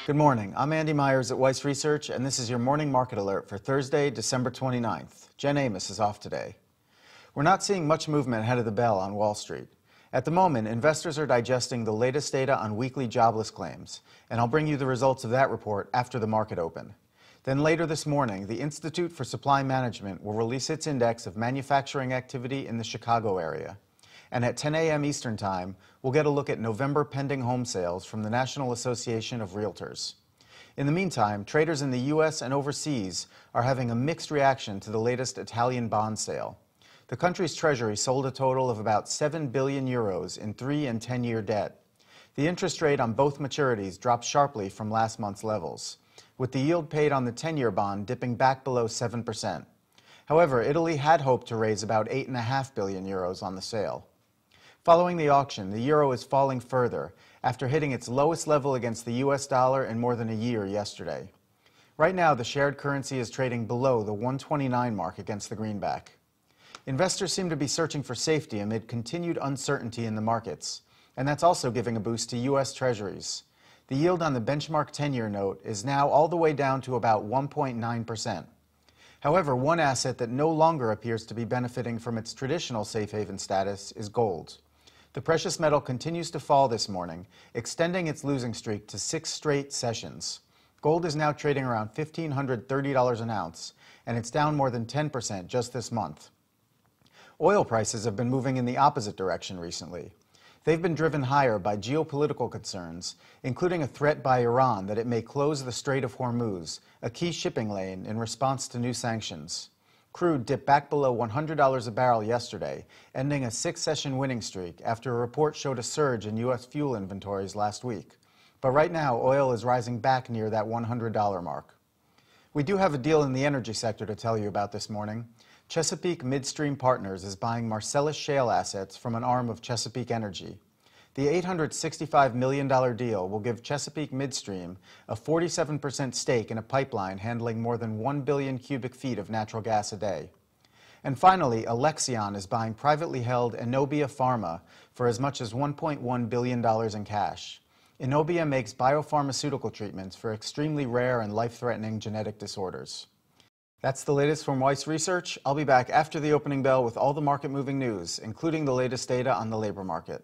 Good morning. I'm Andy Myers at Weiss Research, and this is your morning market alert for Thursday, December 29th. Jen Amos is off today. We're not seeing much movement ahead of the bell on Wall Street. At the moment, investors are digesting the latest data on weekly jobless claims, and I'll bring you the results of that report after the market open. Then later this morning, the Institute for Supply Management will release its index of manufacturing activity in the Chicago area. And at 10 a.m. Eastern Time, we'll get a look at November pending home sales from the National Association of Realtors. In the meantime, traders in the U.S. and overseas are having a mixed reaction to the latest Italian bond sale. The country's treasury sold a total of about 7 billion euros in 3- and 10-year debt. The interest rate on both maturities dropped sharply from last month's levels, with the yield paid on the 10-year bond dipping back below 7%. However, Italy had hoped to raise about 8.5 billion euros on the sale. Following the auction, the euro is falling further after hitting its lowest level against the U.S. dollar in more than a year yesterday. Right now, the shared currency is trading below the 129 mark against the greenback. Investors seem to be searching for safety amid continued uncertainty in the markets, and that's also giving a boost to U.S. Treasuries. The yield on the benchmark 10-year note is now all the way down to about 1.9%. However, one asset that no longer appears to be benefiting from its traditional safe haven status is gold. The precious metal continues to fall this morning, extending its losing streak to 6 straight sessions. Gold is now trading around $1,530 an ounce, and it's down more than 10% just this month. Oil prices have been moving in the opposite direction recently. They've been driven higher by geopolitical concerns, including a threat by Iran that it may close the Strait of Hormuz, a key shipping lane, in response to new sanctions. Crude dipped back below $100 a barrel yesterday, ending a 6-session winning streak after a report showed a surge in U.S. fuel inventories last week. But right now, oil is rising back near that $100 mark. We do have a deal in the energy sector to tell you about this morning. Chesapeake Midstream Partners is buying Marcellus shale assets from an arm of Chesapeake Energy. The $865 million deal will give Chesapeake Midstream a 47% stake in a pipeline handling more than 1 billion cubic feet of natural gas a day. And finally, Alexion is buying privately held Inobia Pharma for as much as $1.1 billion in cash. Inobia makes biopharmaceutical treatments for extremely rare and life-threatening genetic disorders. That's the latest from Weiss Research. I'll be back after the opening bell with all the market-moving news, including the latest data on the labor market.